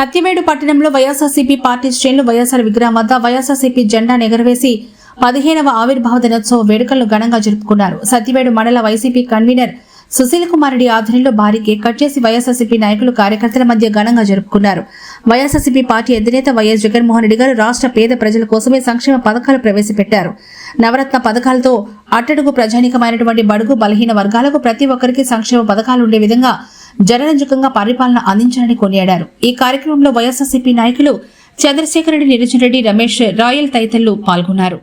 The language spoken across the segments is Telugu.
సత్యవేడు పట్టణంలో వైఎస్ఆర్సీపీ పార్టీ శ్రేణులు వైఎస్ఆర్ విగ్రహం వద్ద వైఎస్ఆర్సీపీ జెండాను ఎగురవేసి 15వ ఆవిర్భావ దినోత్సవ వేడుకలను ఘనంగా జరుపుకున్నారు. సత్యవేడు మండల వైసీపీ కన్వీనర్ సుశీల్ కుమార్ రెడ్డి ఆధ్వర్యంలో భారీ కేక్ కట్ చేసి వైఎస్ఆర్సీపీ నాయకులు కార్యకర్తల మధ్య ఘనంగా జరుపుకున్నారు. వైఎస్ఆర్సీపీ పార్టీ అధినేత వైఎస్ జగన్మోహన్ రెడ్డి గారు రాష్ట్ర పేద ప్రజల కోసమే సంక్షేమ పథకాలు ప్రవేశపెట్టారు. నవరత్న పథకాలతో అట్టడుగు ప్రజానికమైనటువంటి బడుగు బలహీన వర్గాలకు ప్రతి ఒక్కరికి సంక్షేమ పథకాలు ఉండే విధంగా జనరంజకంగా పరిపాలన అందించాలని కొనియాడారు. ఈ కార్యక్రమంలో వైఎస్ఆర్సీపీ నాయకులు చంద్రశేఖర్ రెడ్డి, నిరంజన్ రెడ్డి, రమేష్, రాయల్ తదితరులు పాల్గొన్నారు.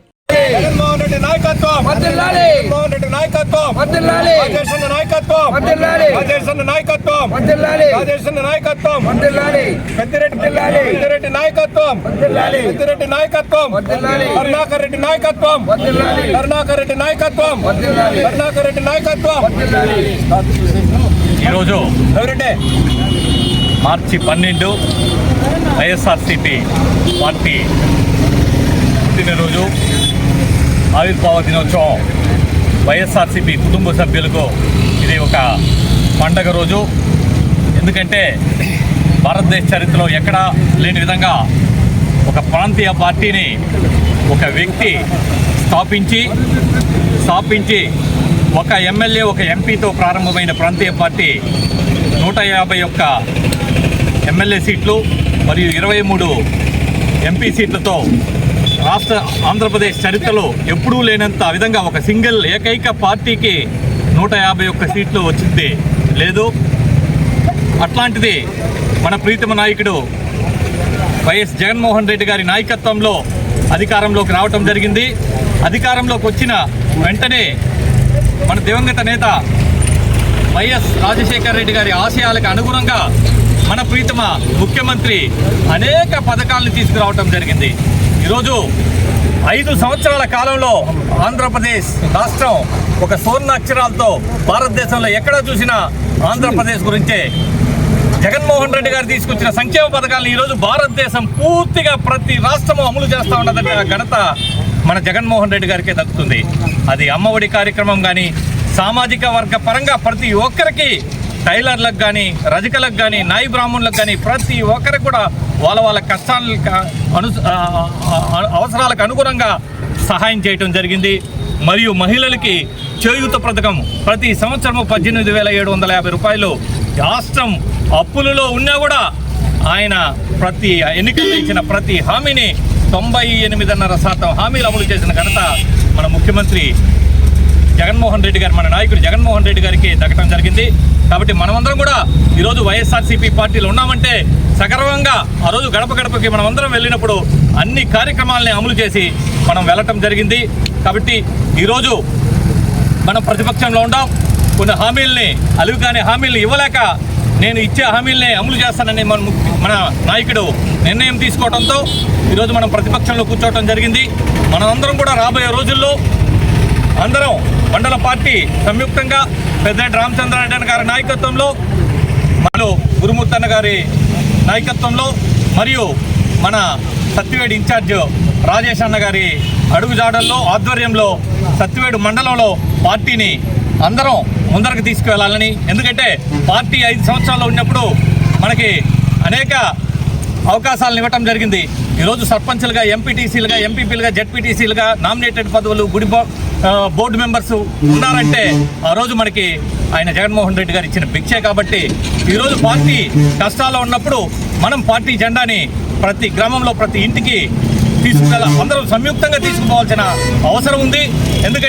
జగన్మోహన్ రెడ్డి నాయకత్వం వర్ధిల్లాలి. జగన్మోహన్ రెడ్డి నాయకత్వం వర్ధిల్లాలి. రాజేశన్న నాయకత్వం వర్ధిల్లాలి. రాజేశన్న నాయకత్వం వర్ధిల్లాలి. రాజేశన్న నాయకత్వం వర్ధిల్లాలి. పెద్దిరెడ్డి వర్ధిల్లాలి. పెద్దిరెడ్డి నాయకత్వం వర్ధిల్లాలి. పెద్దిరెడ్డి నాయకత్వం వర్ధిల్లాలి. కరుణాకర్ రెడ్డి నాయకత్వం వర్ధిల్లాలి. కరుణాకర్ రెడ్డి నాయకత్వం వర్ధిల్లాలి. కరుణాకర్ రెడ్డి నాయకత్వం వర్ధిల్లాలి. ఈరోజు మార్చి 12 వైఎస్ఆర్సీపీ పార్టీ పుట్టినరోజు ఆవిర్భావ దినోత్సవం. వైఎస్ఆర్సీపీ కుటుంబ సభ్యులకు ఇది ఒక పండగ రోజు. ఎందుకంటే భారతదేశ చరిత్రలో ఎక్కడా లేని విధంగా ఒక ప్రాంతీయ పార్టీని ఒక వ్యక్తి స్థాపించి ఒక ఎమ్మెల్యే ఒక ఎంపీతో ప్రారంభమైన ప్రాంతీయ పార్టీ 151 ఎమ్మెల్యే సీట్లు మరియు 23 ఎంపీ సీట్లతో రాష్ట్ర ఆంధ్రప్రదేశ్ చరిత్రలో ఎప్పుడూ లేనంత విధంగా ఒక ఏకైక పార్టీకి 151 సీట్లు వచ్చింది లేదు. అట్లాంటిది మన ప్రీతమ నాయకుడు వైఎస్ జగన్మోహన్ రెడ్డి గారి నాయకత్వంలో అధికారంలోకి రావటం జరిగింది. అధికారంలోకి వచ్చిన వెంటనే మన దివంగత నేత వైఎస్ రాజశేఖర్ రెడ్డి గారి ఆశయాలకు అనుగుణంగా మన ప్రీతమ ముఖ్యమంత్రి అనేక పథకాలను తీసుకురావటం జరిగింది. ఈరోజు 5 సంవత్సరాల కాలంలో ఆంధ్రప్రదేశ్ రాష్ట్రం ఒక సువర్ణ అక్షరాలతో భారతదేశంలో ఎక్కడ చూసినా ఆంధ్రప్రదేశ్ గురించే జగన్మోహన్ రెడ్డి గారు తీసుకొచ్చిన సంక్షేమ పథకాలను ఈరోజు భారతదేశం పూర్తిగా ప్రతి రాష్ట్రము అమలు చేస్తూ ఉన్నదంటే ఘనత మన జగన్మోహన్ రెడ్డి గారికే దక్కుతుంది. అది అమ్మఒడి కార్యక్రమం కానీ, సామాజిక వర్గ పరంగా ప్రతి ఒక్కరికి, టైలర్లకు కానీ, రజకులకు కానీ, నాయి బ్రాహ్మణులకు కానీ ప్రతి ఒక్కరికి కూడా వాళ్ళ కష్టాలకు అవసరాలకు అనుగుణంగా సహాయం చేయటం జరిగింది. మరియు మహిళలకి చేయూత పథకం ప్రతి సంవత్సరము 18,750 రూపాయలు. రాష్ట్రం అప్పులలో ఉన్నా కూడా ఆయన ప్రతి ఎన్నికల్లో ఇచ్చిన ప్రతి హామీని 98.5% హామీలు అమలు చేసిన ఘనత మన ముఖ్యమంత్రి జగన్మోహన్ రెడ్డి గారు, మన నాయకుడు జగన్మోహన్ రెడ్డి గారికి దక్కడం జరిగింది. కాబట్టి మనమందరం కూడా ఈరోజు వైఎస్ఆర్సీపీ పార్టీలో ఉన్నామంటే సగర్వంగా ఆ రోజు గడప గడపకి మనమందరం వెళ్ళినప్పుడు అన్ని కార్యక్రమాలని అమలు చేసి మనం వెళ్ళటం జరిగింది. కాబట్టి ఈరోజు మనం ప్రతిపక్షంలో ఉండాం. కొన్ని హామీల్ని అలుగుగానే హామీలు ఇవ్వలేక నేను ఇచ్చే హామీలనే అమలు చేస్తానని మన నాయకుడు నిర్ణయం తీసుకోవడంతో ఈరోజు మనం ప్రతిపక్షంలో కూర్చోవడం జరిగింది. మనమందరం కూడా రాబోయే రోజుల్లో అందరం మండల పార్టీ సంయుక్తంగా పెద్దిరెడ్డి రామచంద్రారెడ్డి గారి నాయకత్వంలో, మరియు గురుమూర్తన్న గారి నాయకత్వంలో, మరియు మన సత్యవేడు ఇన్ఛార్జ్ రాజేష్ అన్న గారి అడుగుజాడల్లో ఆధ్వర్యంలో సత్యవేడు మండలంలో పార్టీని అందరం ముందరకు తీసుకువెళ్ళాలని. ఎందుకంటే పార్టీ 5 సంవత్సరాల్లో ఉన్నప్పుడు మనకి అనేక అవకాశాలను ఇవ్వటం జరిగింది. ఈరోజు సర్పంచ్లుగా, ఎంపీటీసీలుగా, ఎంపీపీలుగా, జెడ్పీటీసీలుగా నామినేటెడ్ పదవులు, గుడి బోర్డు మెంబర్స్ ఉన్నారంటే ఆ రోజు మనకి ఆయన జగన్మోహన్ రెడ్డి గారు ఇచ్చిన భిక్షే. కాబట్టి ఈరోజు పార్టీ కష్టాల్లో ఉన్నప్పుడు మనం పార్టీ జెండాని ప్రతి గ్రామంలో ప్రతి ఇంటికి అందరూ సంయుక్తంగా తీసుకుపోవాల్సిన అవసరం ఉంది. ఎందుకంటే